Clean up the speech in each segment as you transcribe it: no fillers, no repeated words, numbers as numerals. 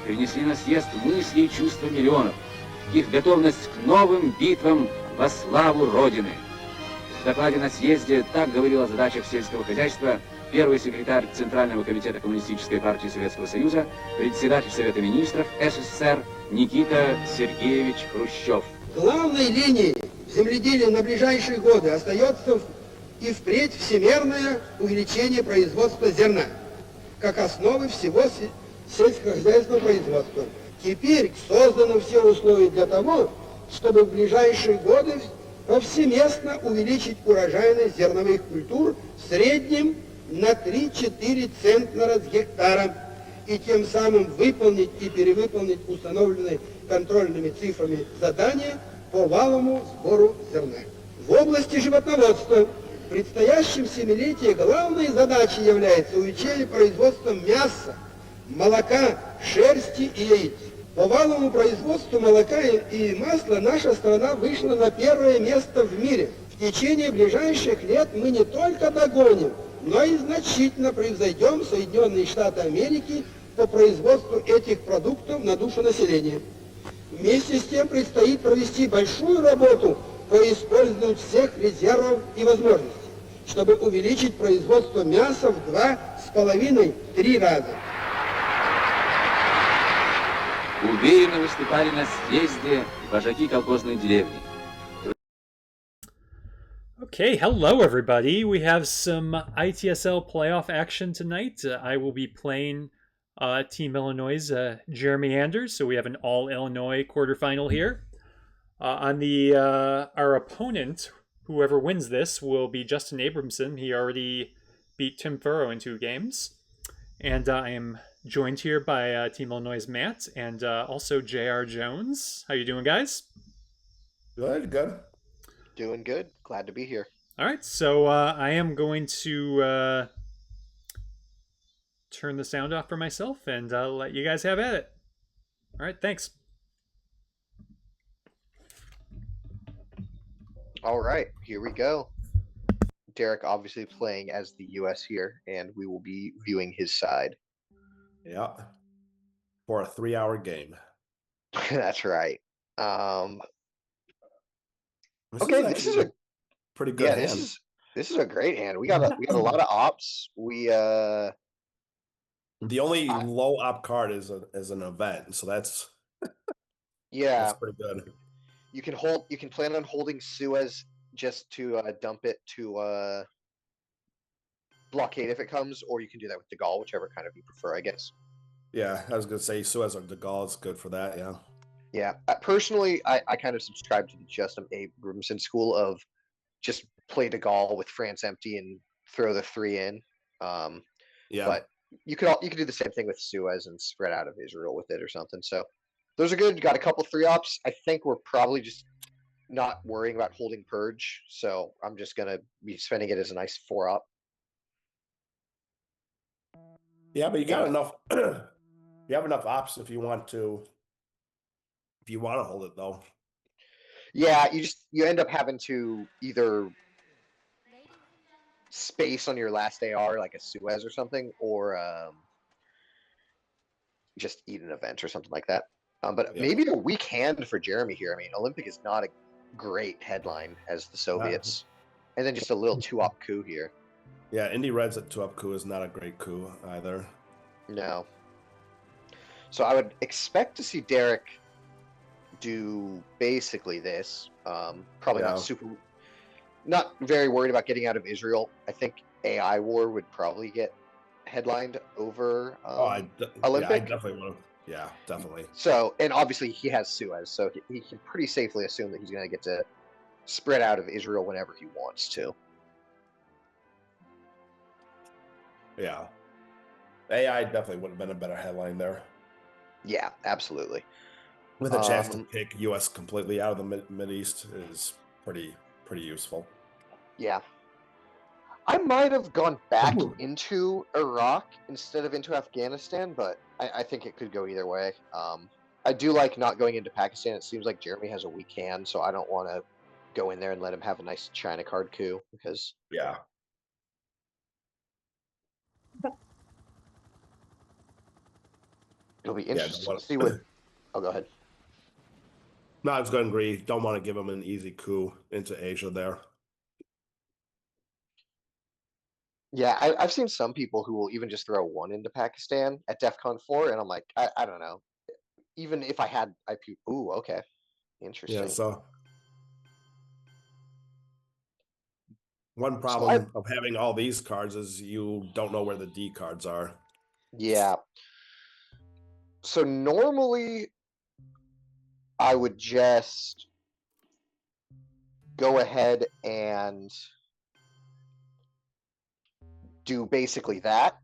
перенесли на съезд мысли и чувства миллионов, их готовность к новым битвам во славу Родины. В докладе на съезде так говорил о задачах сельского хозяйства первый секретарь Центрального комитета Коммунистической партии Советского Союза, председатель Совета министров СССР Никита Сергеевич Хрущев. Главной линией земледелия на ближайшие годы остается и впредь всемерное увеличение производства зерна, как основы всего сельскохозяйственного производства. Теперь созданы все условия для того, чтобы в ближайшие годы повсеместно увеличить урожайность зерновых культур в среднем на 3-4 центнера с гектара и тем самым выполнить и перевыполнить установленные контрольными цифрами задания по валовому сбору зерна. В области животноводства в предстоящем семилетии главной задачей является увеличение производства мяса, молока, шерсти и яиц. По валовому производству молока и масла наша страна вышла на первое место в мире. В течение ближайших лет мы не только догоним, но и значительно превзойдем Соединенные Штаты Америки по производству этих продуктов на душу населения. Вместе с тем предстоит провести большую работу по использованию всех резервов и возможностей, чтобы увеличить производство мяса в 2,5-3 раза. Уверенно выступали на съезде вожаки колхозной деревни. Okay, hello everybody. We have some ITSL playoff action tonight. I will be playing Team Illinois' Jeremy Anders, so we have an all-Illinois quarterfinal here. Our opponent, whoever wins this, will be Justin Abramson. He already beat Tim Furrow in 2 games. And I am joined here by Team Illinois' Matt and also J.R. Jones. How you doing, guys? Good. Doing good. Glad to be here. All right, so I am going to turn the sound off for myself and let you guys have at it. All right, thanks. All right, here we go. Derek obviously playing as the U.S. here, and we will be viewing his side. Yeah. For a 3-hour game. That's right. Okay, this is a pretty good hand. This is a great hand. We got a lot of ops. The only low op card is an event, so that's that's pretty good. You can plan on holding Suez just to dump it to blockade if it comes, or you can do that with De Gaulle, whichever kind of you prefer, I guess. Yeah, I was gonna say Suez or De Gaulle is good for that. Yeah. Yeah, personally, I kind of subscribe to the Justin Abramson school of just play De Gaulle with France empty and throw the 3 in. But you could do the same thing with Suez and spread out of Israel with it or something. So those are good. Got a couple 3 ops. I think we're probably just not worrying about holding Purge, so I'm just gonna be spending it as a nice 4 op. Yeah, but you got enough. You have enough ops if you want to. If you want to hold it, though. Yeah, you end up having to either space on your last AR like a Suez or something, or just eat an event or something like that. But maybe a weak hand for Jeremy here. I mean, Olympic is not a great headline as the Soviets, and then just a little 2-op coup here. Yeah, Indy Reds at 2-up coup is not a great coup either. No. So I would expect to see Derek do basically this. Probably not very worried about getting out of Israel. I think AI War would probably get headlined over Olympic. Yeah, I definitely would. Yeah, definitely. So, and obviously he has Suez, so he can pretty safely assume that he's going to get to spread out of Israel whenever he wants to. Yeah. AI definitely would have been a better headline there. Yeah, absolutely. With a chance to pick U.S. completely out of the Mideast is pretty useful. Yeah. I might have gone back into Iraq instead of into Afghanistan, but I think it could go either way. I do like not going into Pakistan. It seems like Jeremy has a weak hand, so I don't want to go in there and let him have a nice China card coup because... Yeah. It'll be interesting to see what. Oh, go ahead. No, I was going to agree. Don't want to give him an easy coup into Asia there. Yeah, I've seen some people who will even just throw one into Pakistan at DEF CON 4, and I'm like, I don't know. Even if I had IP, ooh, okay, interesting. Yeah, so one problem of having all these cards is you don't know where the D cards are. Yeah. So normally I would just go ahead and do basically that.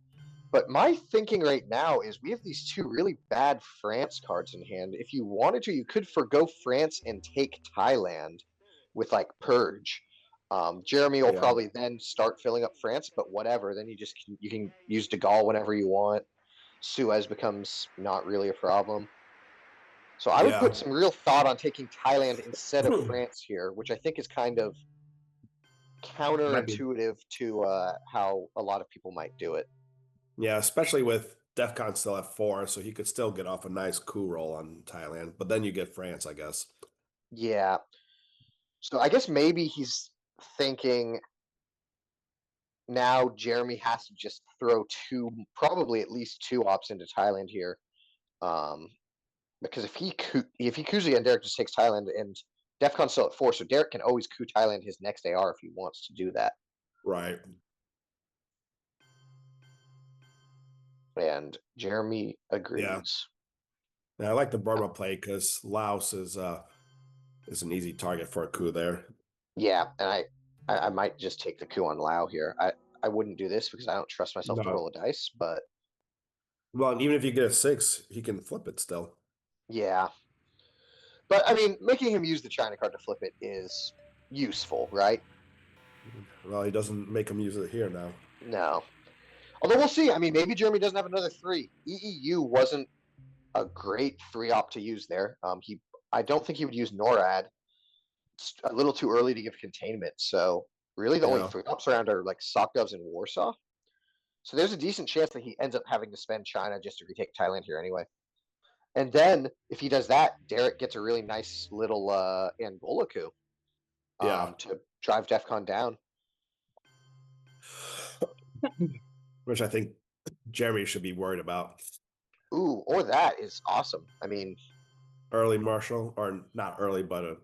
But my thinking right now is we have these two really bad France cards in hand. If you wanted to, you could forgo France and take Thailand with like Purge. Jeremy will probably then start filling up France, but whatever. Then you can use De Gaulle whenever you want. Suez becomes not really a problem. So I would put some real thought on taking Thailand instead of France here, which I think is kind of counterintuitive to how a lot of people might do it. Yeah, especially with DEF CON still at 4, so he could still get off a nice coup roll on Thailand. But then you get France, I guess. Yeah. So I guess maybe he's thinking now Jeremy has to just throw probably at least two ops into Thailand here. Because if he coups again, Derek just takes Thailand, and DEF CON's still at 4, so Derek can always coup Thailand his next AR if he wants to do that. Right. And Jeremy agrees. Yeah, I like the Burma play because Laos is an easy target for a coup there. Yeah, and I might just take the coup on Lao here. I wouldn't do this because I don't trust myself to roll a dice, but well, even if you get a 6, he can flip it still. Yeah. But I mean, making him use the China card to flip it is useful, right? Well, he doesn't make him use it here now. No. Although we'll see. I mean, maybe Jeremy doesn't have another 3. EEU wasn't a great 3-op to use there. I don't think he would use NORAD. It's a little too early to give containment. So really the only 3-ops around are like Sokdovs and Warsaw. So there's a decent chance that he ends up having to spend China just to retake Thailand here anyway. And then if he does that, Derek gets a really nice little Angola coup to drive DEF CON down. Which I think Jeremy should be worried about. Ooh, or that is awesome. I mean, early Marshall, or not early, but a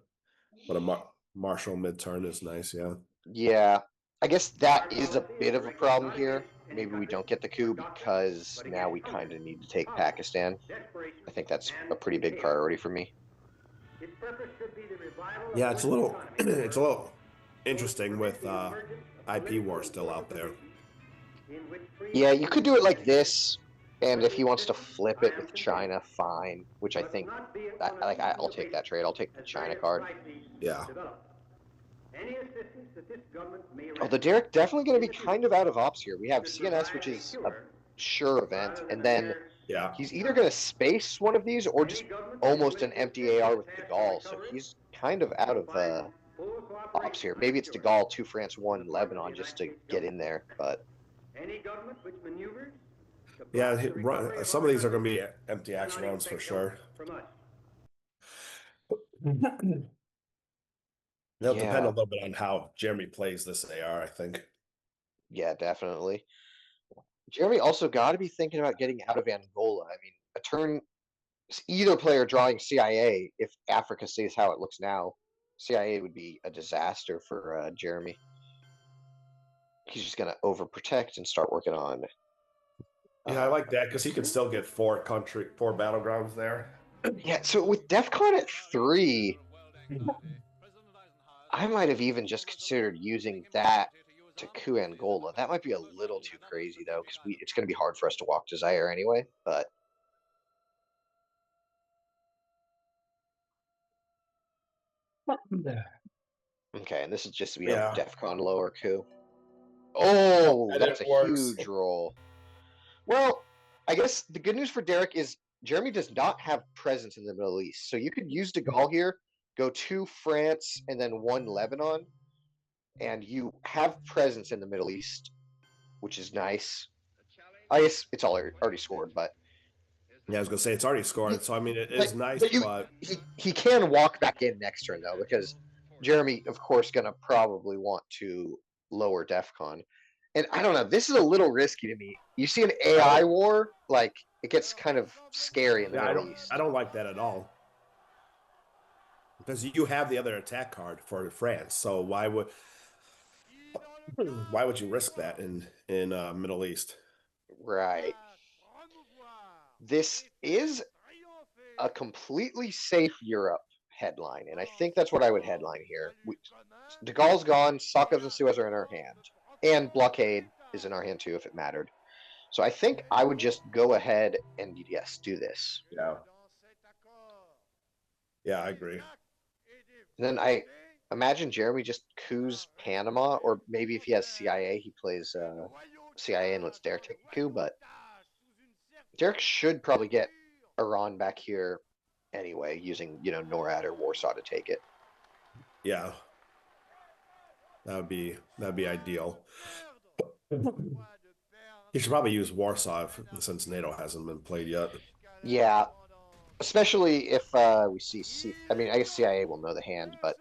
Marshall mid-turn is nice, yeah. Yeah, I guess that is a bit of a problem here. Maybe we don't get the coup because now we kind of need to take Pakistan. I think that's a pretty big priority for me. Yeah, it's a little interesting with IP war still out there. Yeah, you could do it like this, and if he wants to flip it with China, fine. Which I think, I'll take that trade. I'll take the China card. Yeah. Although Derek definitely going to be kind of out of ops here. We have CNS, which is a sure event, and then he's either going to space one of these or just almost an empty AR with De Gaulle. So he's kind of out of ops here. Maybe it's De Gaulle, 2 France, 1 Lebanon just to get in there, but. Yeah, some of these are going to be empty action rounds for sure. It'll depend a little bit on how Jeremy plays this AR, I think. Yeah, definitely. Jeremy also got to be thinking about getting out of Angola. I mean, a turn, either player drawing CIA, if Africa stays how it looks now, CIA would be a disaster for Jeremy. He's just going to overprotect and start working on. Yeah, I like that because he can still get 4 battlegrounds there. Yeah, so with DEF CON at 3, I might have even just considered using that to coup Angola. That might be a little too crazy though, because it's going to be hard for us to walk to Zaire anyway. But okay, and this is just to be a DEF CON lower coup. Oh, that's a huge roll. Well, I guess the good news for Derek is Jeremy does not have presence in the Middle East, so you could use De Gaulle here, go 2 France and then 1 Lebanon, and you have presence in the Middle East, which is nice. I guess it's already scored, but Yeah, I was gonna say it's already scored, so I mean it is nice, but he can walk back in next turn though, because Jeremy, of course, gonna probably want to lower DEFCON. And I don't know, this is a little risky to me. You see an AI war, like it gets kind of scary in the Middle East. I don't like that at all. Because you have the other attack card for France, so why would you risk that in Middle East? Right. This is a completely safe Europe headline, and I think that's what I would headline here. De Gaulle's gone, Sokos and Suez are in our hand, and Blockade is in our hand too, if it mattered. So I think I would just go ahead and, yes, do this. Yeah. Yeah, I agree. And then I imagine Jeremy just coups Panama, or maybe if he has CIA, he plays CIA and lets Derek take a coup, but Derek should probably get Iran back here anyway, using, NORAD or Warsaw to take it. Yeah. That'd be ideal. He should probably use Warsaw since NATO hasn't been played yet. Yeah, especially if we see. I mean, I guess CIA will know the hand, but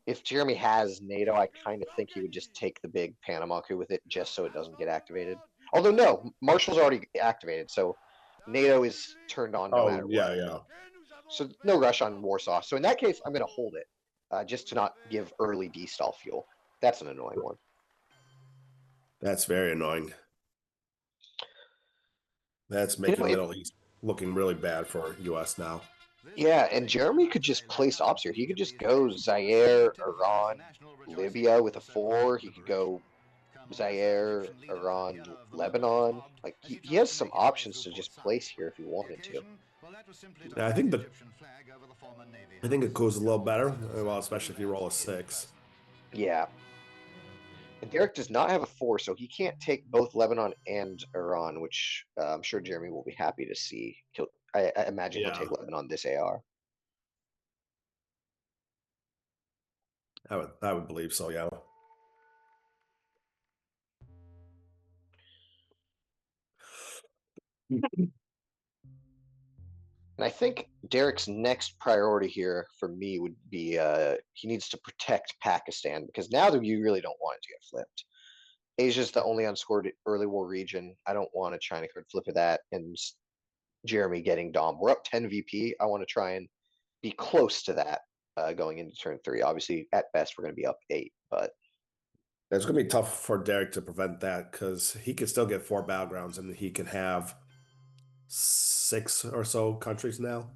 if Jeremy has NATO, I kind of think he would just take the big Panama coup with it, just so it doesn't get activated. Although no, Marshall's already activated, so NATO is turned on no matter what. Yeah. So no rush on Warsaw. So in that case, I'm going to hold it, just to not give early D-stall fuel. That's an annoying one. That's very annoying. That's making the Middle East looking really bad for U.S. now. Yeah, and Jeremy could just place ops here. He could just go Zaire, Iran, Libya with a 4. He could go Zaire, Iran, Lebanon. Like he has some options to just place here if he wanted to. Yeah, I think it goes a little better, well, especially if you roll a 6. Yeah. And Derek does not have a 4, so he can't take both Lebanon and Iran, which I'm sure Jeremy will be happy to see. I imagine he'll take Lebanon this AR. I would believe so, yeah. And I think Derek's next priority here for me would be he needs to protect Pakistan, because now you really don't want it to get flipped. Asia's the only unscored early war region. I don't want a China card flip of that. And Jeremy getting Dom. We're up 10 VP. I want to try and be close to that going into turn 3. Obviously, at best, we're going to be up 8, but it's going to be tough for Derek to prevent that, because he can still get 4 battlegrounds and he can have 6 or so countries now.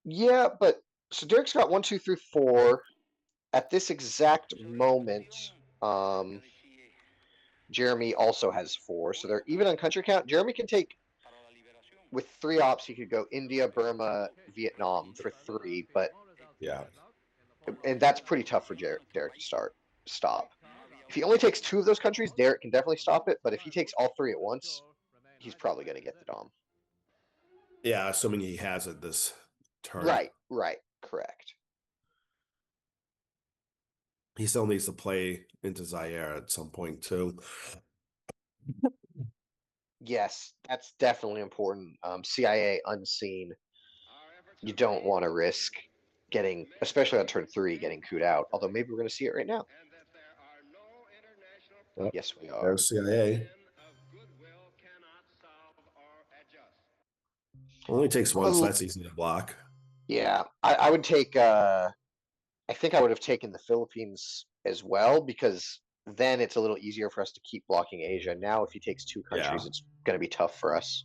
Yeah, but so Derek's got 1, 2, 3, 4. At this exact moment, Jeremy also has 4, so they're even on country count. Jeremy can take, with 3 ops, he could go India, Burma, Vietnam for 3, but yeah, and that's pretty tough for Derek to stop. If he only takes 2 of those countries, Derek can definitely stop it, but if he takes all 3 at once, he's probably going to get the Dom. Yeah, assuming he has it this turn. Right, correct. He still needs to play into Zaire at some point too. Yes, that's definitely important. CIA unseen. You don't want to risk getting, especially on turn 3, getting cooed out. Although maybe we're going to see it right now. Yes, we are. There's CIA. Only takes 1, so that's easy to block. Yeah, I would take. I think I would have taken the Philippines as well, because then it's a little easier for us to keep blocking Asia. Now, if he takes 2 countries, it's going to be tough for us.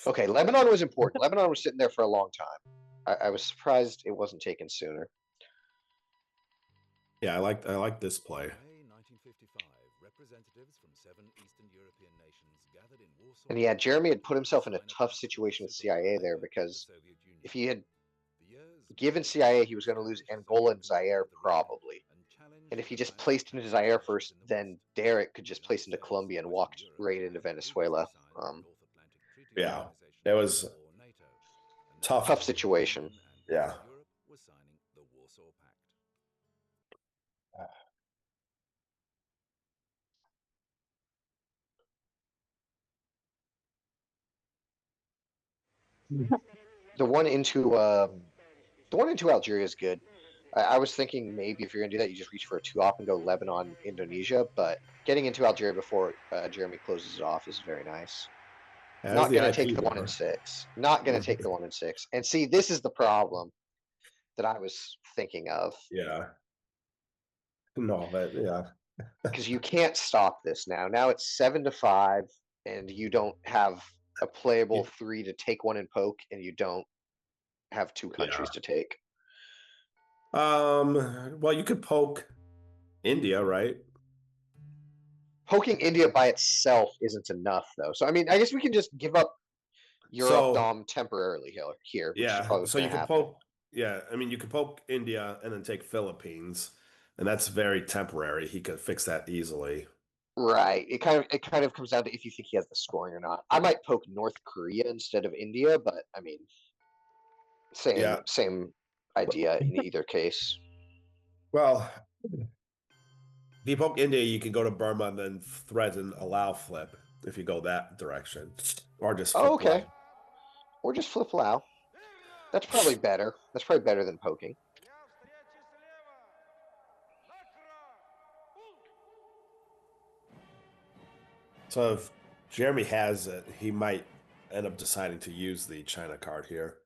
Okay, Lebanon was important. Lebanon was sitting there for a long time. I was surprised it wasn't taken sooner. Yeah, I like this play. And yeah, Jeremy had put himself in a tough situation with CIA there, because if he had given CIA, he was going to lose Angola and Zaire probably. And if he just placed into Zaire first, then Derek could just place into Colombia and walked right into Venezuela. Yeah, it was tough situation. Yeah. The one into Algeria is good. I was thinking maybe if you're gonna do that, you just reach for a 2-op and go Lebanon, Indonesia. But getting into Algeria before Jeremy closes it off is very nice. There's Not the gonna IP take the 1 and war. 6. Not gonna take the 1 and 6. And see, this is the problem that I was thinking of. Yeah. No, but yeah. Because you can't stop this now. Now it's 7-5, and you don't have a playable 3 to take 1 and poke, and you don't have 2 countries to take. Well, you could poke India, right? Poking India by itself isn't enough, though. So I mean, I guess we can just give up Europe Dom temporarily here, which is probably what's so you going to could happen. poke. Yeah, I mean, you could poke India and then take Philippines, and that's very temporary. He could fix that easily. Right. It kind of comes down to if you think he has the scoring or not. I might poke North Korea instead of India, but I mean, same idea in either case. Well, if you poke India, you can go to Burma and then threaten allow flip if you go that direction, or just flip Okay. Lao. Or just flip Lao. That's probably better. That's probably better than poking. So if Jeremy has it, he might end up deciding to use the China card here.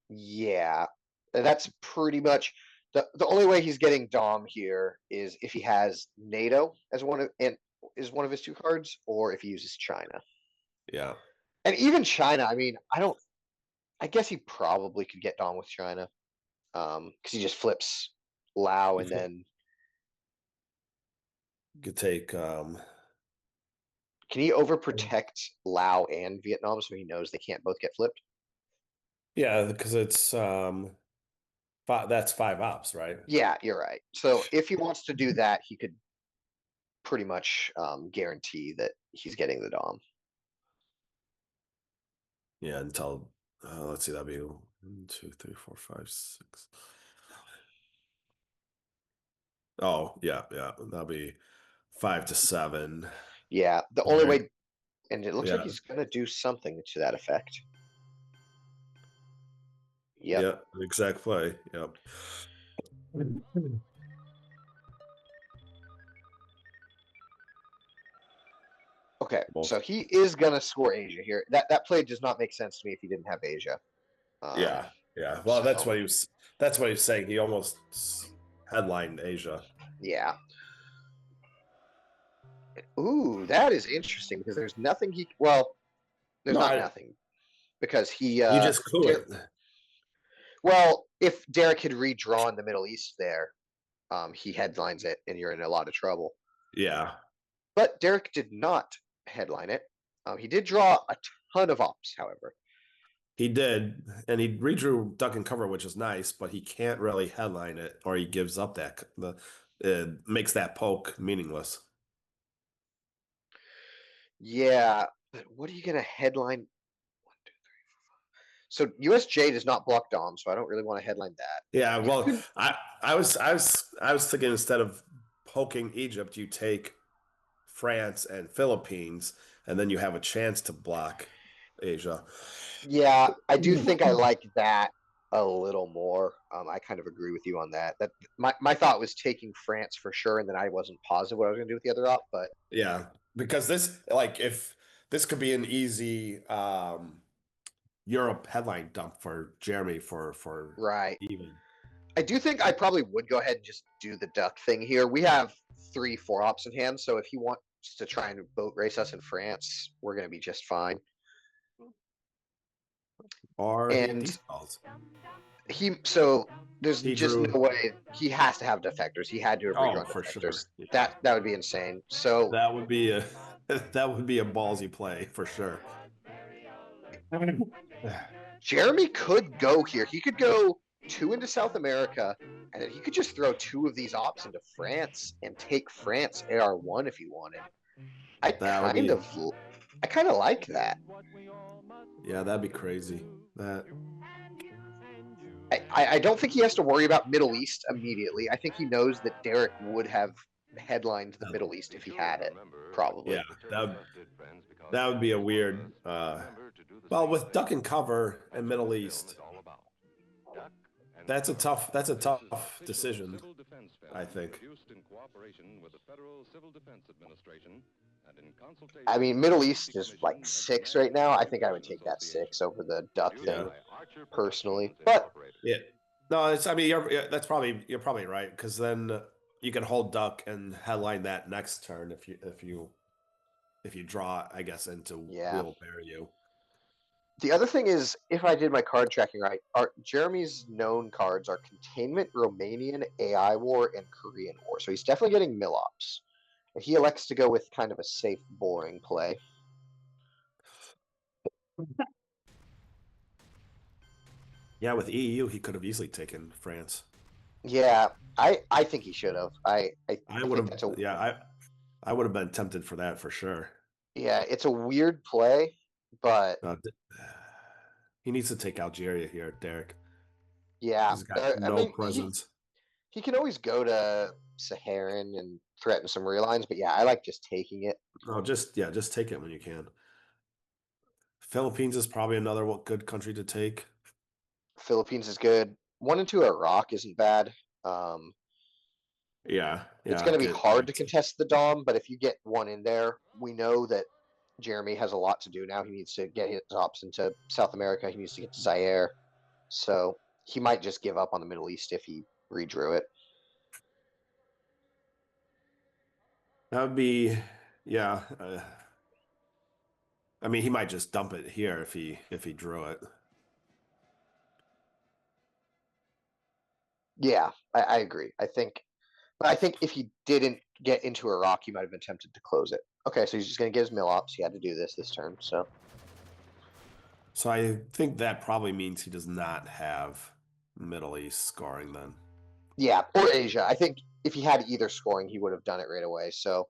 Yeah. That's pretty much the only way he's getting Dom here is if he has NATO as one of his 2 cards, or if he uses China. Yeah. And even China, I mean, I guess he probably could get Dom with China. Because he just flips Lao and then you could take can he overprotect Lao and Vietnam so he knows they can't both get flipped? Yeah, because it's that's 5 ops, right? Yeah, you're right. So if he wants to do that, he could pretty much guarantee that he's getting the Dom. Yeah, until let's see, that'd be 1, 2, 3, 4, 5, 6. Oh, yeah, that'll be 5 to 7. Yeah, the only way, and it looks like Yeah. he's gonna do something to that effect. Yep. Yeah, exact play. Yep. Okay, so he is gonna score Asia here. That play does not make sense to me if he didn't have Asia. Yeah. Well, that's what he was. That's what he was saying. He almost headlined Asia. Yeah. Ooh, that is interesting because there's nothing he. Well, there's not nothing because he. You just coup it. Well, if Derek had redrawn the Middle East there, he headlines it, and you're in a lot of trouble. Yeah. But Derek did not headline it. He did draw a ton of ops, however. He did, and he redrew duck and cover, which is nice, but he can't really headline it, or he gives up makes that poke meaningless. Yeah, but what are you gonna headline? 1, 2, 3, 4, 5. So USJ does not block Dom, so I don't really want to headline that. Yeah, well, I was thinking instead of poking Egypt, you take France and Philippines, and then you have a chance to block Asia. Yeah, I do think I like that a little more. I kind of agree with you on that. That my thought was taking France for sure, and then I wasn't positive what I was going to do with the other op. But yeah, because this, if this could be an easy Europe headline dump for Jeremy for right, even. I do think I probably would go ahead and just do the duck thing here. We have 3, 4 ops in hand, so if he wants to try and boat race us in France, we're going to be just fine. Or and there's he just drew, no way he has to have defectors. He had to have redrawn for defectors. Sure. Yeah. That would be insane. So that would be a ballsy play for sure. Jeremy could go here. He could go 2 into South America, and then he could just throw 2 of these ops into France and take France AR1 if he wanted. I kind of like that. Yeah, that'd be crazy. I don't think he has to worry about Middle East immediately. I think he knows that Derek would have headlined the Middle East if he had it, probably. Yeah, that would be a weird Well, with duck and cover and Middle East, that's a tough decision, I think. I mean, Middle East is like 6 right now. I think I would take that 6 over the duck thing, personally. But yeah, no, it's. I mean, you're probably right, because then you can hold duck and headline that next turn if you draw, I guess, into yeah. wheelbarrow you. The other thing is, if I did my card tracking right, Jeremy's known cards are Containment, Romanian, AI War, and Korean War. So he's definitely getting Millops. And he elects to go with kind of a safe, boring play. Yeah, with EU, he could have easily taken France. Yeah, I think he should have. I would think have. I would have been tempted for that for sure. Yeah, it's a weird play, but he needs to take Algeria here, Derek. Yeah, he's got no presence. He can always go to Saharan and threaten some relines, but yeah, I like just taking it. Oh, just take it when you can. Philippines is probably another good country to take. Philippines is good. 1 and 2 Iraq isn't bad. Yeah, it's going to be hard to contest the Dom, but if you get 1 in there, we know that Jeremy has a lot to do now. He needs to get his ops into South America. He needs to get to Zaire. So he might just give up on the Middle East if he redrew it. That would be, yeah. I mean, he might just dump it here if he drew it. Yeah, I agree. I think if he didn't get into Iraq, he might have been tempted to close it. Okay, so he's just going to get his Millops. He had to do this turn, so. So I think that probably means he does not have Middle East scoring then. Yeah, or Asia. I think if he had either scoring, he would have done it right away. So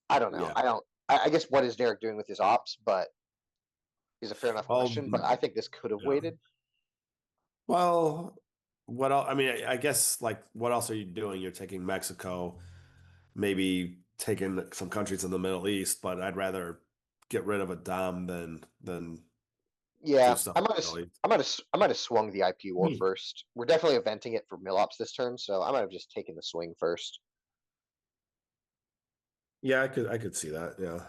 I don't know. Yeah. I guess what is Derek doing with his ops, but is a fair enough question. But I think this could have waited. Well, what else? I mean, I guess, like, what else are you doing? You're taking Mexico, maybe taking some countries in the Middle East, but I'd rather get rid of a Dom than Yeah, do I might have swung the IP war first. We're definitely eventing it for Millops this turn, so I might have just taken the swing first. Yeah, I could see that. Yeah.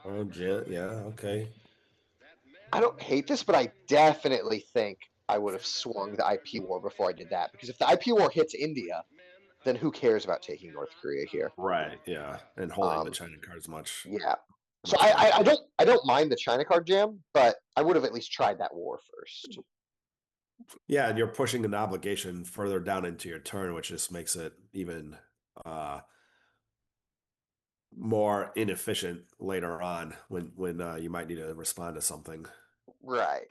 Oh, yeah, okay. I don't hate this, but I definitely think I would have swung the IP war before I did that, because if the IP war hits India, then who cares about taking North Korea here? Right. Yeah, and holding the China cards much. Yeah. So I don't mind the China card jam, but I would have at least tried that war first. Yeah, and you're pushing an obligation further down into your turn, which just makes it even more inefficient later on when you might need to respond to something. Right.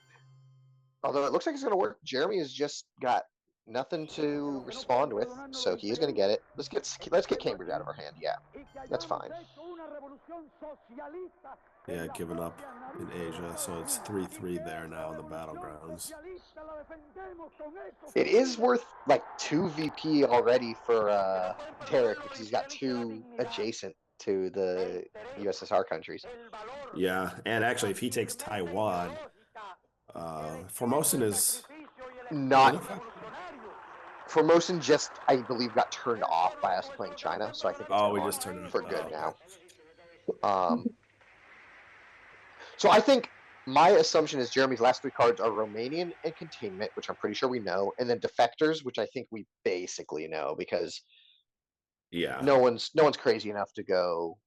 Although it looks like it's going to work. Jeremy has just got nothing to respond with, so he is going to get it. Let's get Cambridge out of our hand. Yeah, that's fine. Yeah, given up in Asia, so it's 3-3 there now in the battlegrounds. It is worth like 2 VP already for Derek, because he's got 2 adjacent to the USSR countries. Yeah, and actually, if he takes Taiwan, Formosan is not. Formosan just, I believe, got turned off by us playing China, so I think it's we just turned it for good now. So I think my assumption is Jeremy's last 3 cards are Romanian and Containment, which I'm pretty sure we know, and then Defectors, which I think we basically know, because no one's crazy enough to go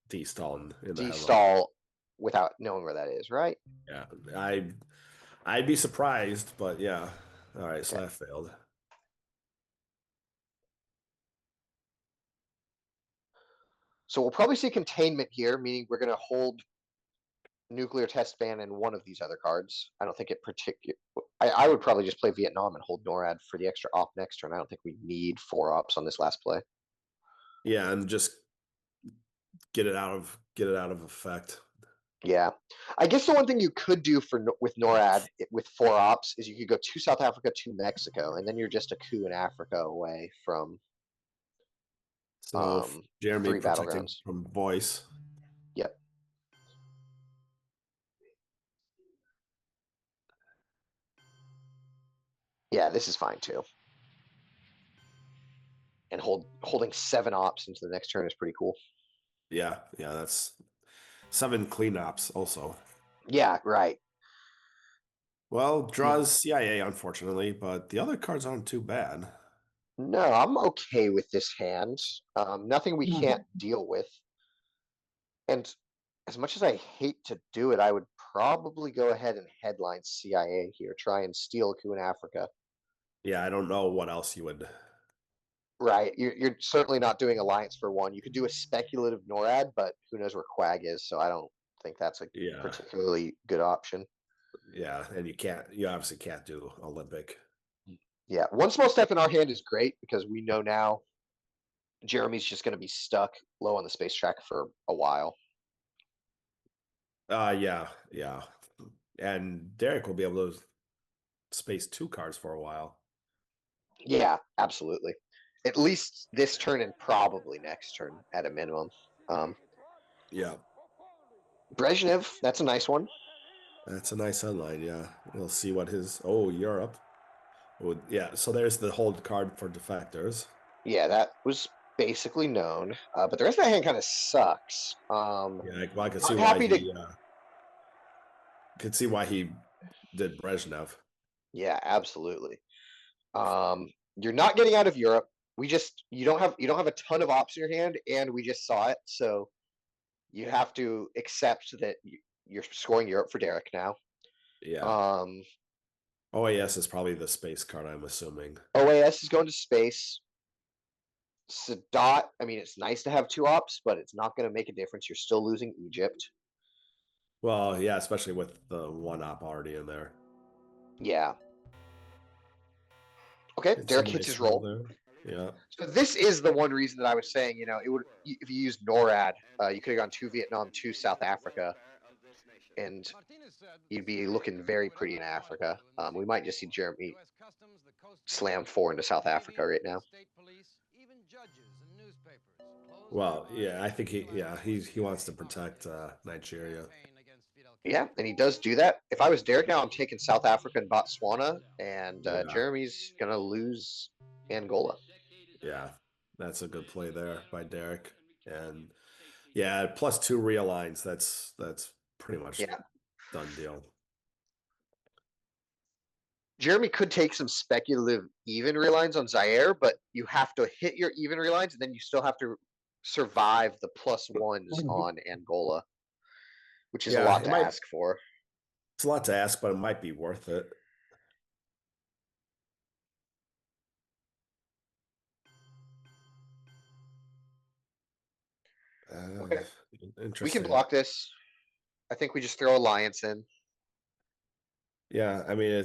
destall without knowing where that is, right? Yeah, I'd be surprised, but yeah. All right, so that failed. So we'll probably see Containment here, meaning we're going to hold Nuclear Test Ban in one of these other cards. I don't think it particular. I would probably just play Vietnam and hold NORAD for the extra op next turn. I don't think we need 4 ops on this last play. Yeah, and just get it out of effect. Yeah, I guess the one thing you could do with NORAD with 4 ops is you could go to South Africa, to Mexico, and then you're just a coup in Africa away from So Jeremy 3 protecting battlegrounds. from voice. Yep. Yeah, this is fine too. And holding 7 ops into the next turn is pretty cool. Yeah, that's 7 cleanups also. Yeah, right. Well, draws CIA, unfortunately, but the other cards aren't too bad. No, I'm okay with this hand. Nothing we can't deal with. And as much as I hate to do it, I would probably go ahead and headline CIA here. Try and steal a coup in Africa. Yeah, I don't know what else you would. Right. You're certainly not doing Alliance for 1. You could do a speculative NORAD, but who knows where Quag is, so I don't think that's a particularly good option. Yeah, and you obviously can't do Olympic. Yeah, one small step in our hand is great because we know now Jeremy's just going to be stuck low on the space track for a while. Yeah. And Derek will be able to space 2 cards for a while. Yeah, absolutely. At least this turn and probably next turn at a minimum. Yeah. Brezhnev, that's a nice one. That's a nice headline, yeah. We'll see what Europe. Yeah, so there's the hold card for defectors. Yeah, that was basically known. But the rest of that hand kind of sucks. Yeah, well, I can see I'm why happy to. could see why he did Brezhnev. Yeah, absolutely. You're not getting out of Europe. You don't have a ton of ops in your hand, and we just saw it. So you have to accept that you're scoring Europe for Derek now. Yeah. OAS is probably the space card, I'm assuming. OAS is going to space. Sadat, I mean, it's nice to have 2 ops, but it's not going to make a difference. You're still losing Egypt. Well, yeah, especially with the 1 op already in there. Yeah. Okay, Derek hits his roll. There. Yeah. So this is the one reason that I was saying, it would if you used NORAD, you could have gone 2 Vietnam, 2 South Africa, and you'd be looking very pretty in Africa. We might just see Jeremy slam 4 into South Africa right now. Well, yeah, I think he wants to protect Nigeria. Yeah, and he does do that. If I was Derek now, I'm taking South Africa and Botswana, and Jeremy's gonna lose Angola. Yeah, that's a good play there by Derek. And yeah, +2 realigns. That's pretty much done deal. Jeremy could take some speculative even relines on Zaire, but you have to hit your even relines, and then you still have to survive the +1s on Angola, which is a lot to ask for. It's a lot to ask, but it might be worth it. Okay. Interesting. We can block this. I think we just throw Alliance in. Yeah, I mean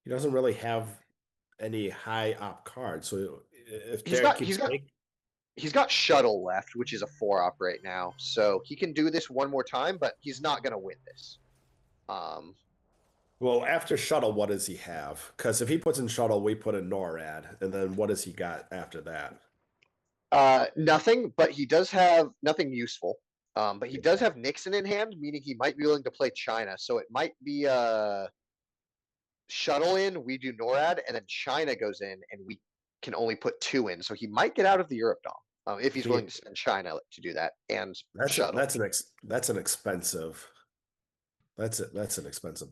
he doesn't really have any high op cards, so if Derek keeps he's got Shuttle left, which is a 4 op right now, so he can do this one more time, but he's not going to win this. Well, after Shuttle, what does he have? Because if he puts in Shuttle, we put in NORAD, and then what does he got after that? Nothing, but he does have nothing useful. But he does have Nixon in hand, meaning he might be willing to play China. So it might be Shuttle in, we do NORAD, and then China goes in, and we can only put 2 in. So he might get out of the Europe Dom if he's willing to send China to do that. And Shuttle. That's an expensive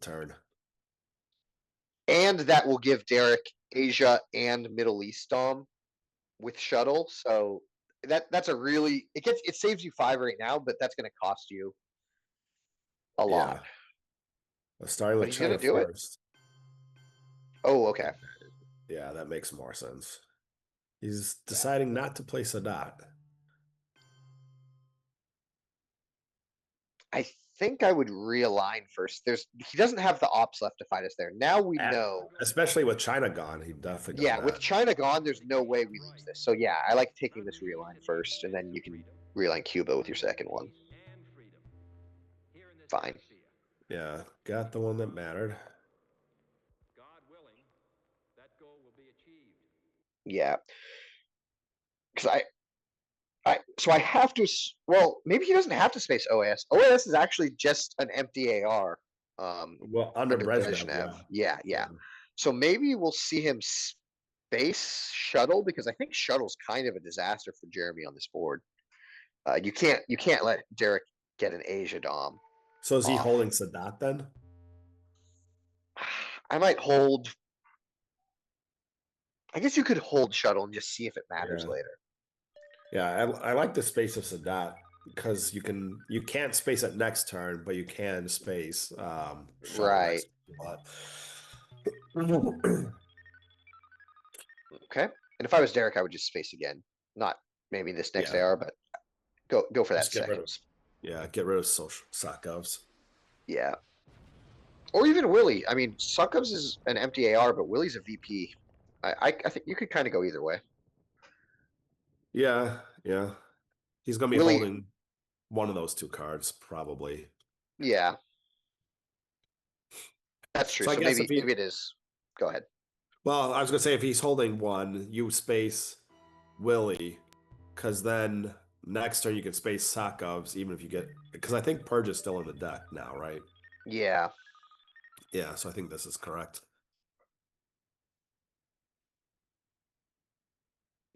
turn. And that will give Derek Asia and Middle East Dom with Shuttle. So that's a really it saves you 5 right now, but that's going to cost you a lot. Starting with China first. Oh, okay. Yeah, that makes more sense. He's deciding not to play Sadat. I think I would realign first. He doesn't have the ops left to fight us there. Now we know. Especially with China gone, he definitely does that. With China gone, there's no way we lose this. So yeah, I like taking this realign first, and then you can realign Cuba with your second one. Fine. Yeah, got the one that mattered. Yeah. because so I have to. Well, maybe he doesn't have to space OAS. OAS is actually just an empty AR. Well, under For Brezhnev, yeah. So maybe we'll see him space shuttle, because I think shuttle's kind of a disaster for Jeremy on this board. You can't let Derek get an Asia Dom. So is he holding Sadat then? I might hold. I guess you could hold shuttle and just see if it matters later. Yeah, I like the space of Sadat because you can't space it next turn, but you can space shuttle Right. Okay. And if I was Derek, I would just space again. Not maybe this next AR, but go for that seconds. Get rid of Sakovs. Yeah. Or even Willie. I mean, Sakovs is an empty AR, but Willie's a VP. I think you could kind of go either way. Yeah. He's gonna be holding one of those two cards, probably. Yeah. That's true. So maybe it is. Go ahead. Well, I was gonna say if he's holding one, you space Willie, because then next turn you can space Sakovs, even if you get, because I think Purge is still in the deck now, right? Yeah. Yeah, so I think this is correct.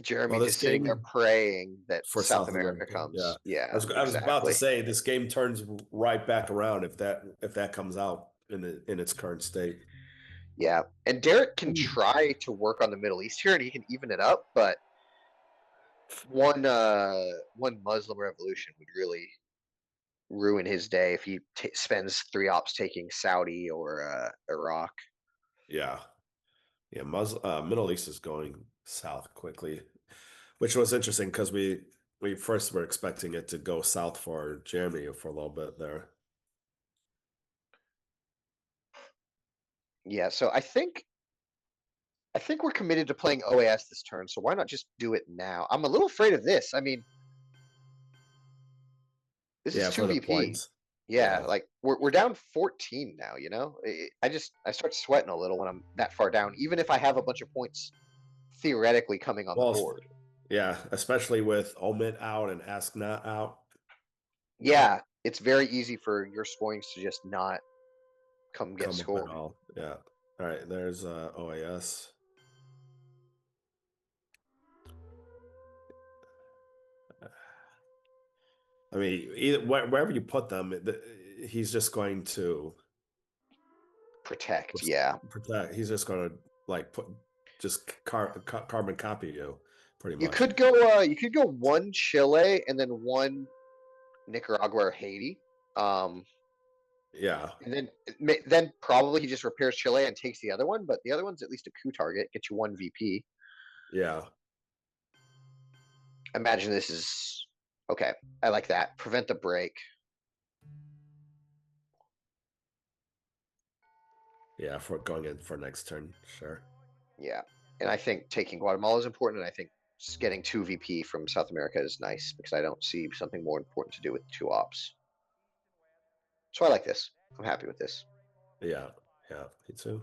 Jeremy just sitting there praying that for South America comes. Yeah. I was about to say this game turns right back around if that comes out in its current state. Yeah, and Derek can try to work on the Middle East here, and he can even it up, but one Muslim revolution would really ruin his day if he spends 3 ops taking Saudi or Iraq. Yeah, Middle East is going south quickly, which was interesting because we first were expecting it to go south for Jeremy for a little bit there. Yeah, so I think we're committed to playing OAS this turn, so why not just do it now? I'm a little afraid of this. I mean, this is 2 VP. Points. Yeah, like we're down 14 now, you know? I start sweating a little when I'm that far down, even if I have a bunch of points theoretically coming on the board. Yeah, especially with Omid out and Askna out. Yeah, it's very easy for your scorings to just not come scored. Yeah. All right, there's OAS. I mean, wherever you put them, he's just going to protect. Yeah, protect. He's just going to carbon copy you, pretty much. You could go one Chile and then one Nicaragua or Haiti. Yeah. And then probably he just repairs Chile and takes the other one, but the other one's at least a coup target, gets you 1 VP. Yeah. Imagine this is okay. I like that. Prevent the break. Yeah, for going in for next turn, sure. Yeah, and I think taking Guatemala is important, and I think getting 2 VP from South America is nice because I don't see something more important to do with 2 ops. So I like this. I'm happy with this. Yeah, me too.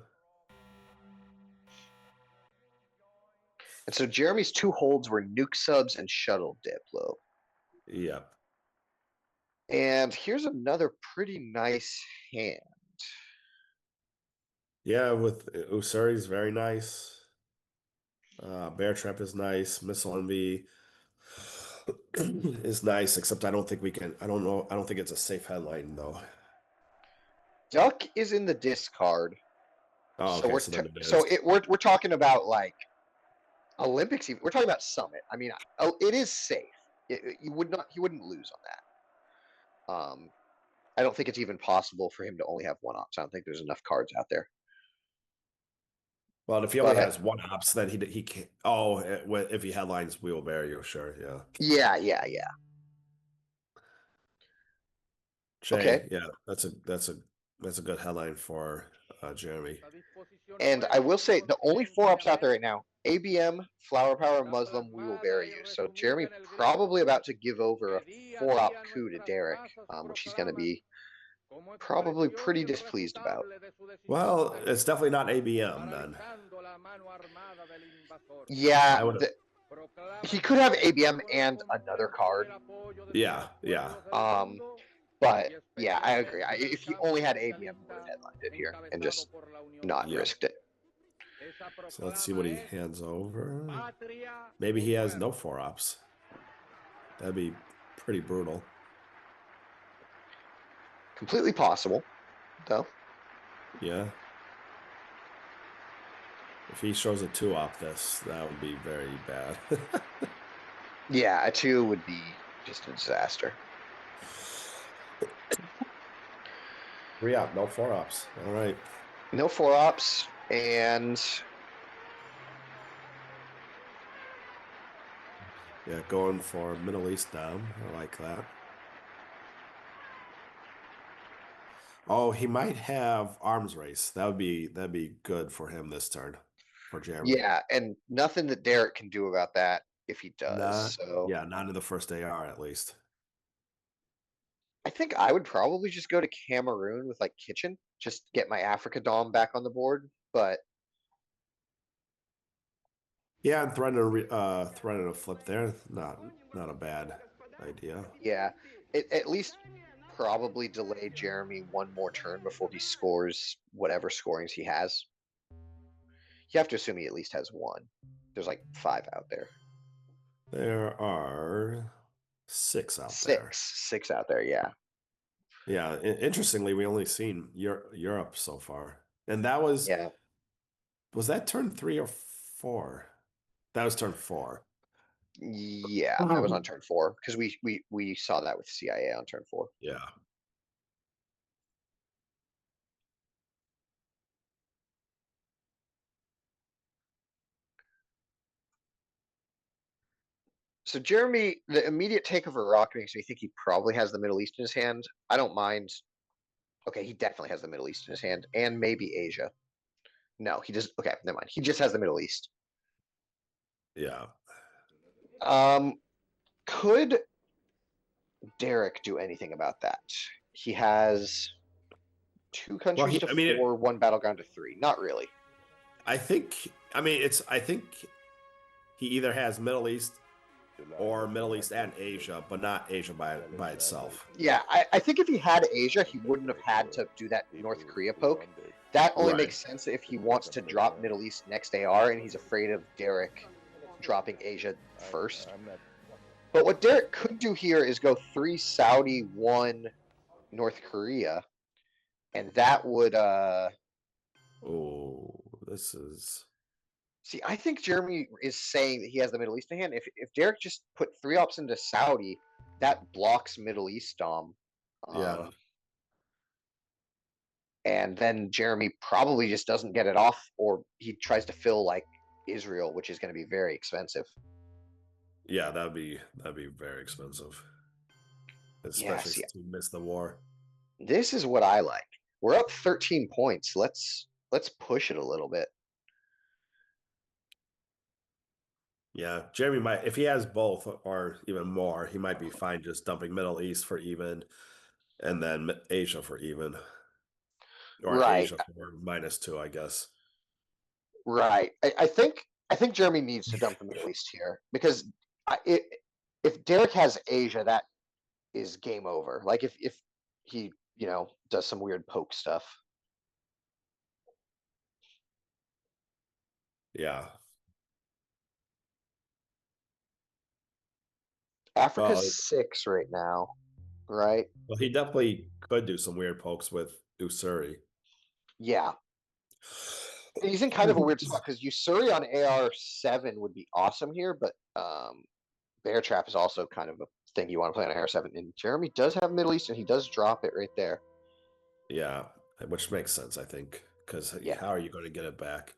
And so Jeremy's 2 holds were nuke subs and shuttle Diplo. Yep. And here's another pretty nice hand. Yeah, with Usuri's very nice. Bear Trap is nice. Missile Envy is nice, except I don't think we can. I don't know. I don't think it's a safe headline though. Duck is in the discard. Oh, okay. So we're talking about like Olympics. We're talking about Summit. I mean, it is safe. He wouldn't lose on that. I don't think it's even possible for him to only have 1 ops. I don't think there's enough cards out there. Well, if he only has 1 ops, then he can't. Oh, if he headlines, we will bury you. Sure, yeah. Yeah. Jay, okay. Yeah, that's a good headline for Jeremy. And I will say the only 4 ops out there right now: ABM, Flower Power, Muslim. We will bury you. So Jeremy probably about to give over a 4 op coup to Derek, which he's going to be probably pretty displeased about. Well, it's definitely not ABM then. Yeah, He could have ABM and another card. Yeah. But yeah, I agree. If he only had ABM, he would have headlined it here and just not risked it. So let's see what he hands over. Maybe he has no 4-ops. That'd be pretty brutal. Completely possible, though. Yeah. If he shows a 2-op that would be very bad. Yeah, a 2 would be just a disaster. 3-op, no 4-ops. All right. No 4-ops, and yeah, going for Middle East down. I like that. Oh, he might have arms race. That'd be good for him this turn, for Jeremy. Yeah, and nothing that Derek can do about that if he does. Yeah, not in the first AR at least. I think I would probably just go to Cameroon with like Kitchen, just get my Africa Dom back on the board. But yeah, and threatening a flip there, not a bad idea. Yeah, at least probably delay Jeremy one more turn before he scores whatever scorings he has. You have to assume he at least has one. There's like 5 out there. There are 6 out there. 6 out there, yeah. Yeah, interestingly, we only seen Europe so far, and that was Was that turn 3 or 4? That was turn 4. Yeah, that was on turn 4 because we saw that with CIA on turn 4. Yeah. So Jeremy, the immediate take of Iraq makes me think he probably has the Middle East in his hand. I don't mind. Okay, he definitely has the Middle East in his hand, and maybe Asia. No, he just okay. Never mind. He just has the Middle East. Yeah. Could Derek do anything about that? He has 2 countries to 4, 1 battleground to 3. Not really. I think he either has Middle East or Middle East and Asia, but not Asia by itself. Yeah, I think if he had Asia, he wouldn't have had to do that North Korea poke. That only makes sense if he wants to drop Middle East next AR and he's afraid of Derek dropping Asia first. But what Derek could do here is go 3 Saudi, 1 North Korea, and that would this is. See, I think Jeremy is saying that he has the Middle East in hand. If Derek just put 3 ops into Saudi, that blocks Middle East Dom. Yeah. And then Jeremy probably just doesn't get it off, or he tries to fill like Israel, which is going to be very expensive. Yeah, that'd be very expensive, especially to miss the war. This is what I like. We're up 13 points. Let's push it a little bit. Yeah, Jeremy might, if he has both or even more, he might be fine just dumping Middle East for even, and then Asia for even, or Asia for -2, I guess. Right. I think Jeremy needs to dump the Middle East here because if Derek has Asia, that is game over. Like if he does some weird poke stuff. Yeah. Africa's 6 right now, right? Well, he definitely could do some weird pokes with Usuri. Yeah. He's in kind of a weird spot because Usuri on AR7 would be awesome here, but Bear Trap is also kind of a thing you want to play on AR7. And Jeremy does have Middle East, and he does drop it right there. Yeah, which makes sense, I think, because how are you going to get it back?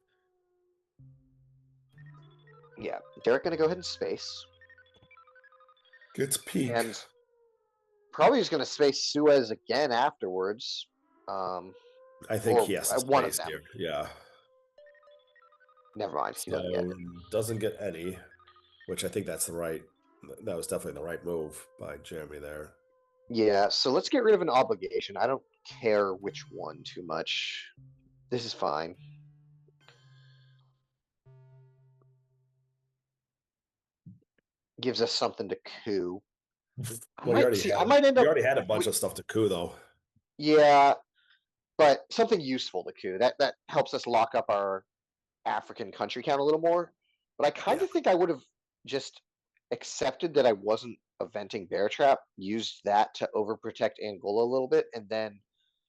Yeah, Derek going to go ahead and space. Gets peak. And probably just going to space Suez again afterwards. I think he has to space here. Yeah. Never mind. He doesn't get any, which I think that was definitely the right move by Jeremy there. Yeah, so let's get rid of an obligation. I don't care which one too much. This is fine. gives us something to coup. Well, I might end you up. already had a bunch of stuff to coup, though. Yeah, but something useful to coup. That helps us lock up our African country count a little more. But I kind of think I would have just accepted that I wasn't eventing Bear Trap, used that to overprotect Angola a little bit, and then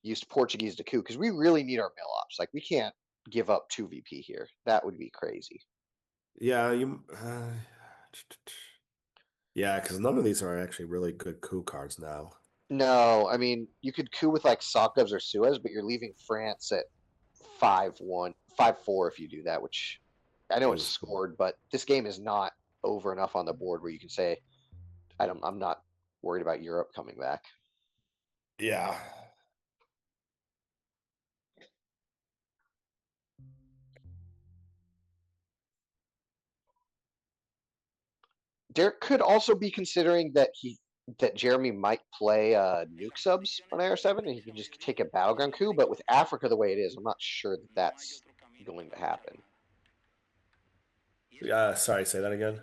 used Portuguese to coup because we really need our mill ops. Like we can't give up 2 VP here. That would be crazy. Yeah, yeah, because none of these are actually really good coup cards now. No, I mean you could coup with like Socgovs or Suez, but you're leaving France at 5-1, 5-4 if you do that, which I know it's Oof. scored, but this game is not over enough on the board where you can say I'm not worried about Europe coming back. Yeah. Derek could also be considering that Jeremy might play nuke subs on AR7 and he can just take a battleground coup, but with Africa the way it is, I'm not sure that that's going to happen. Sorry, say that again.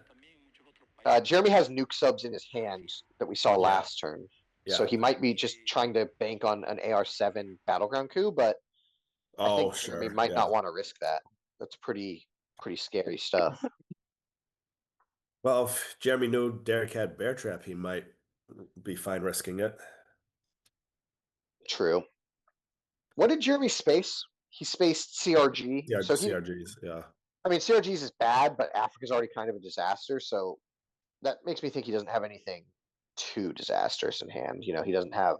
Jeremy has nuke subs in his hands that we saw last turn. So he might be just trying to bank on an AR7 battleground coup, but I think Jeremy might not want to risk that. That's pretty scary stuff. Well, if Jeremy knew Derek had Bear Trap, he might be fine risking it. True. What did Jeremy space? He spaced CRG. Yeah, So CRGs, yeah. I mean, CRGs is bad, but Africa's already kind of a disaster. So that makes me think he doesn't have anything too disastrous in hand. You know, he doesn't have.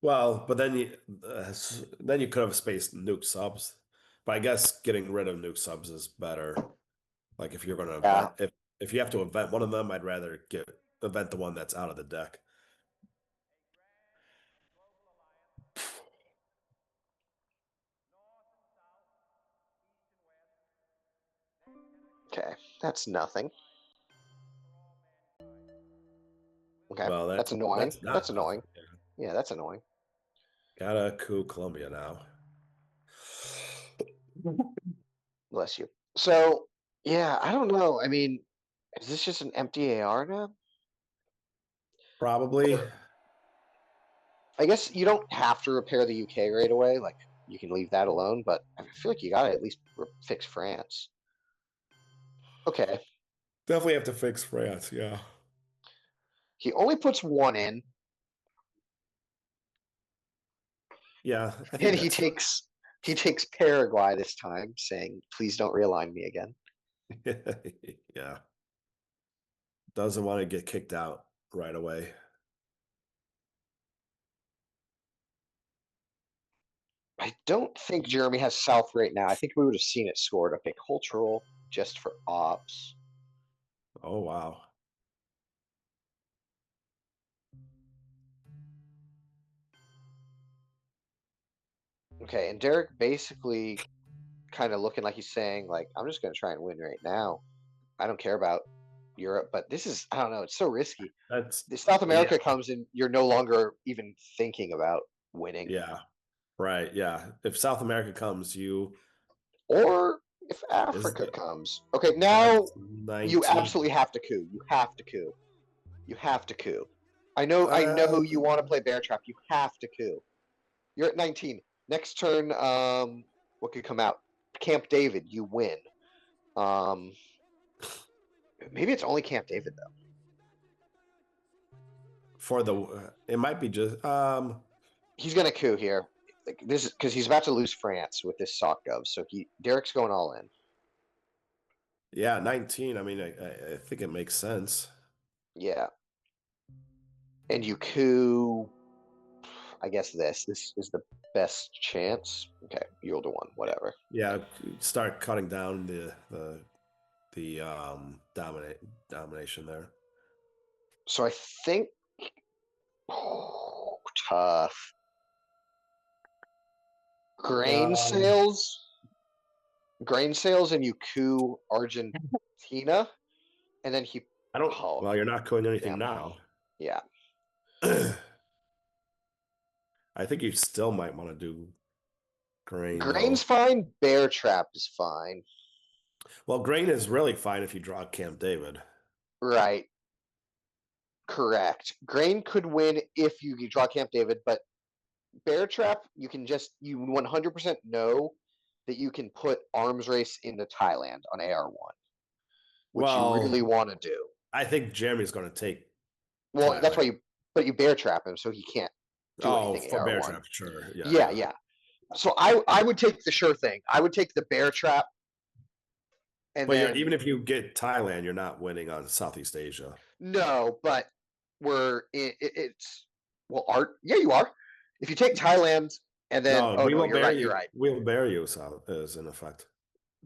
Well, but then you could have spaced nuke subs. But I guess getting rid of nuke subs is better. Like if you're gonna Yeah. event, if you have to event one of them, I'd rather event the one that's out of the deck. Okay, that's nothing. Okay, Well, that's annoying. that's not That's nothing. annoying. Yeah, that's annoying. Gotta coup Colombia now. Bless you. So yeah, I don't know. I mean, is this just an empty AR now? Probably. I guess you don't have to repair the UK right away. Like you can leave that alone, but I feel like you gotta at least fix France. Okay. Definitely have to fix France, yeah. He only puts one in, Yeah, I think and that's he takes Paraguay this time, saying, "Please don't realign me again." yeah. Doesn't want to get kicked out right away. I don't think Jeremy has South right now. I think we would have seen it scored. Okay, cultural just for ops. Oh wow. Okay, and Derek basically kind of looking like he's saying, like, I'm just gonna try and win right now. I don't care about Europe, but this is I don't know, it's so risky. That's If South America comes in, you're no longer even thinking about winning. yeah. Right, yeah. If South America comes, Or if is Africa the comes. Okay, now that's you 19. absolutely have to coup. You have to coup. You have to coup. I know you want to play Bear Trap. You have to coup. You're at 19. Next turn, what could come out? Camp David, you win. Maybe it's only Camp David though. For the it might be just He's gonna coup here. Like this is because he's about to lose France with this sock gov. So Derek's going all in. yeah, 19. I mean, I think it makes sense. Yeah. And you coup. I guess this is the best chance. Okay, you'll do one, whatever. Yeah, start cutting down the domination there. So I think tough. Grain sales, and you coup Argentina, and then he. I don't. Oh, Well, you're not coding anything damn. now. Yeah. I think you still might want to do grain Grain's though. fine. Bear trap is fine. Well, grain is really fine if you draw Camp David. Right. Correct. Grain could win if you draw Camp David, but Bear Trap, you 100% know that you can put Arms Race into Thailand on AR1, which you really want to do. I think Jeremy's going to take. Well, Thailand. That's why you Bear Trap him so he can't do anything. For AR1. Bear Trap, sure. Yeah. So I would take the sure thing. I would take the Bear Trap. And even if you get Thailand, you're not winning on Southeast Asia. No, but it's art. Yeah, you are. If you take Thailand and then you're right. You're right. We will bear you is in effect.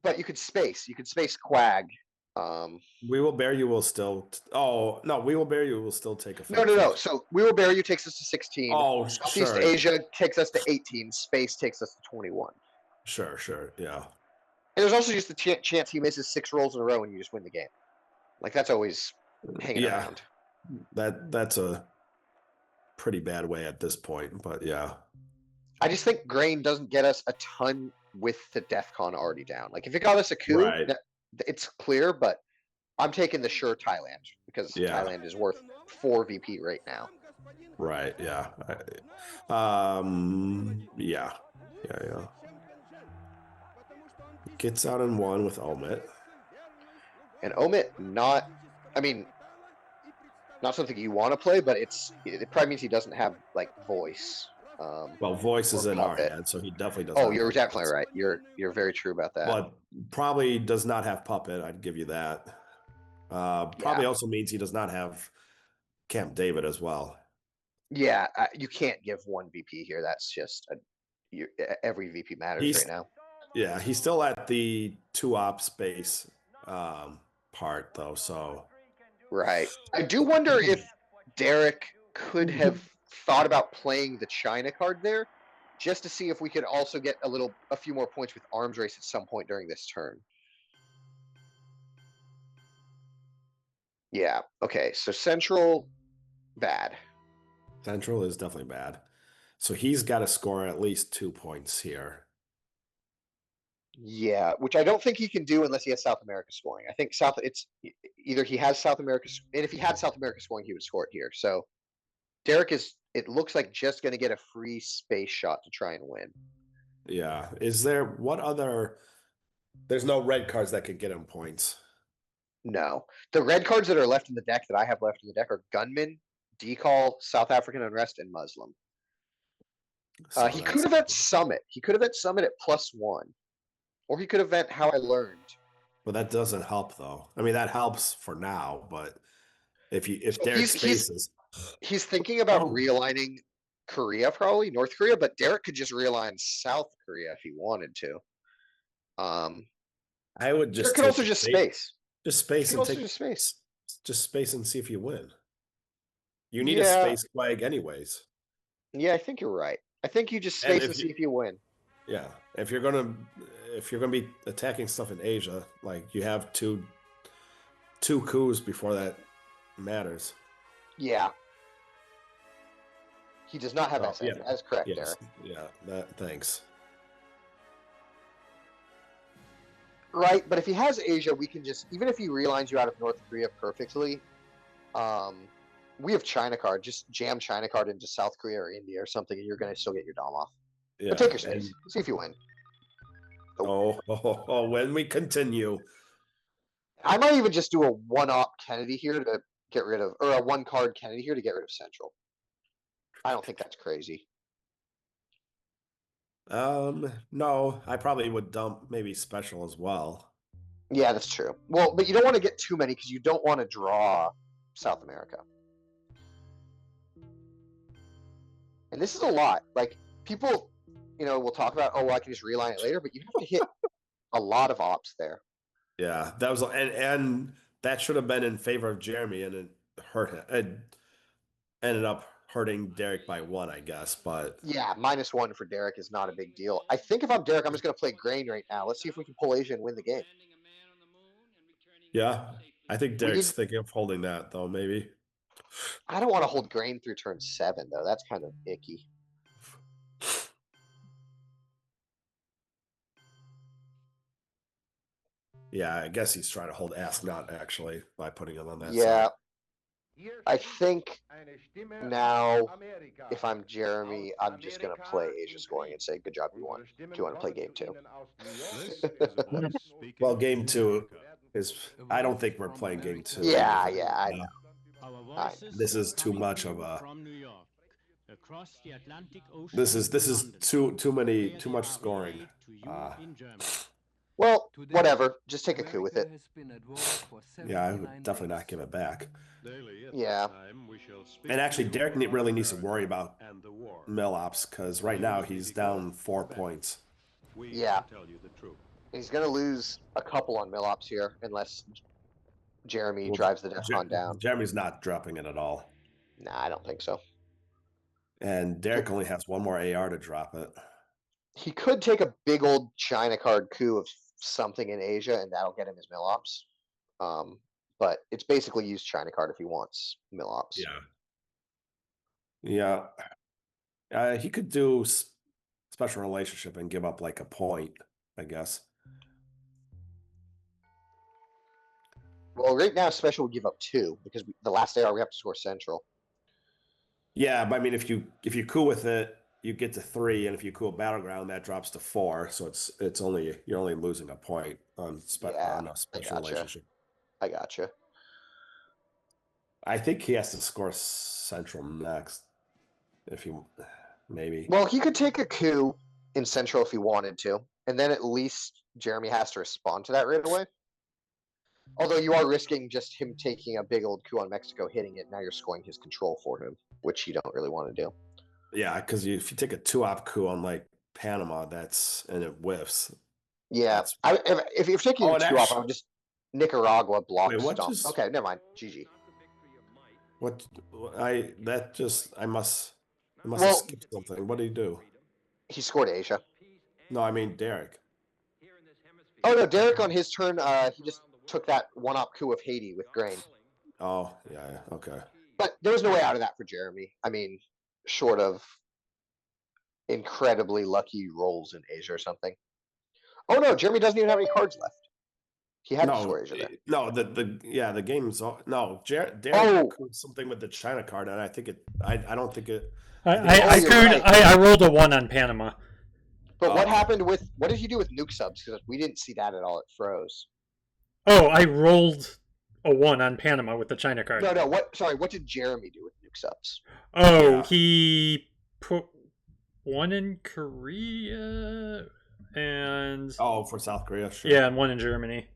But you could space. You could space Quag. We will bear you will still. We will bear you will still take effect. No. So we will bear you takes us to 16. Southeast Asia takes us to 18. Space takes us to 21. Sure. Yeah. And there's also just the chance he misses 6 rolls in a row and you just win the game. Like that's always hanging around. That's a pretty bad way at this point, but yeah. I just think Grain doesn't get us a ton with the DEF CON already down. Like if it got us a coup, it's clear, but I'm taking the sure Thailand because Thailand is worth 4 VP right now. Right, yeah. Yeah. Gets out in 1 with Omit. And Omit, not something you want to play, but it probably means he doesn't have like voice. Voice is in our head, so he definitely doesn't. Oh, you're definitely right. You're very true about that. But probably does not have puppet. I'd give you that. Probably also means he does not have Camp David as well. Yeah, you can't give 1 VP here. That's just every VP matters right now. Yeah, he's still at the 2-op space part though. So right. I do wonder if Derek could have thought about playing the China card there, just to see if we could also get a few more points with Arms Race at some point during this turn. Yeah. Okay. So Central, bad. Central is definitely bad. So he's got to score at least 2 points here. Yeah, which I don't think he can do unless he has South America scoring. I think it's either he has South America, and if he had South America scoring, he would score it here. So Derek it looks like just going to get a free space shot to try and win. Yeah. There's no red cards that could get him points. No. The red cards that are left in the deck that I have left in the deck are Gunman, Decall, South African Unrest, and Muslim. He could have at Summit. He could have at Summit at +1. Or he could have at How I Learned. But that doesn't help, though. I mean, that helps for now, but if Derek spaces... He's thinking about realigning Korea, probably, North Korea, but Derek could just realign South Korea if he wanted to. I would just... Derek could also just space. Just space and take space. Just space and see if you win. You need a space flag anyways. Yeah, I think you're right. I think you just space and see if you win. Yeah, if you're gonna be attacking stuff in Asia, like you have two coups before that matters. Yeah. He does not have SF. Yeah. That's correct, yes. Derek. Yeah, thanks. Right, but if he has Asia, we can just, even if he realigns you out of North Korea perfectly, we have China card. Just jam China card into South Korea or India or something, and you're going to still get your dom off. Yeah, but take your space. See if you win. When we continue. I might even just do a 1-op Kennedy here to get rid of, or a 1-card Kennedy here to get rid of Central. I don't think that's crazy. No, I probably would dump maybe Special as well. Yeah, that's true. Well, but you don't want to get too many because you don't want to draw South America. And this is a lot. Like, people, will talk about, I can just realign it later, but you have to hit a lot of ops there. Yeah, that was, and that should have been in favor of Jeremy, and it hurt him. It ended up hurting Derek by 1, I guess, but... Yeah, -1 for Derek is not a big deal. I think if I'm Derek, I'm just going to play Grain right now. Let's see if we can pull Asia and win the game. Yeah, I think Derek's thinking of holding that, though, maybe. I don't want to hold Grain through turn 7, though. That's kind of icky. Yeah, I guess he's trying to hold Ask Not, actually, by putting him on that side. I think now, if I'm Jeremy, I'm just going to play Asia scoring and say, good job, you won. Do you want to play game 2? Well, game 2 is, I don't think we're playing game 2. Yeah, I know. This is too much of a, this is too much scoring. Well, whatever. Just take a coup with it. Yeah, I would definitely not give it back. Yeah. And actually, Derek really needs to worry about Milops, because right now he's down 4 points. Yeah. He's going to lose a couple on Milops here, unless Jeremy drives the DEFCON down. Jeremy's not dropping it at all. Nah, I don't think so. And Derek only has one more AR to drop it. He could take a big old China card coup of something in Asia, and that'll get him his Milops. But it's basically use China card if he wants Milops. Yeah. He could do special relationship and give up like a point, I guess. Well, right now, special would give up 2 because the last AR we have to score central. Yeah, but I mean, if you coup with it, you get to 3, and if you coup battleground, that drops to 4. So it's only, you're only losing a point on a special relationship. I gotcha. I think he has to score central next. If you maybe. Well, he could take a coup in central if he wanted to, and then at least Jeremy has to respond to that right away. Although you are risking just him taking a big old coup on Mexico, hitting it. Now you're scoring his control for him, which you don't really want to do. Yeah, because if you take a 2-op coup on like Panama, and it whiffs. Yeah, if you're taking a 2-op, I would just Nicaragua block stomp. Okay, never mind. GG. I must have skipped something. What did he do? He scored Asia. No, I mean Derek. Oh no, Derek on his turn, he just took that 1-op coup of Haiti with grain. Oh, yeah, okay. But there was no way out of that for Jeremy. I mean, short of incredibly lucky rolls in Asia or something. Oh no, Jeremy doesn't even have any cards left. He had to score Asia there. No, the game's no. Derek something with the China card, and I think I don't think it. I rolled a 1 on Panama. But what did you do with nuke subs? Because we didn't see that at all. It froze. Oh, I rolled a 1 on Panama with the China card. No. What did Jeremy do with nuke subs? Oh, yeah. He put 1 in Korea and. Oh, for South Korea, sure. Yeah, and 1 in Germany.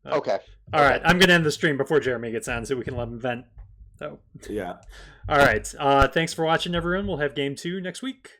Okay. All right, I'm gonna end the stream before Jeremy gets on, so we can let him vent. So. Yeah. All right. Thanks for watching, everyone. We'll have game 2 next week.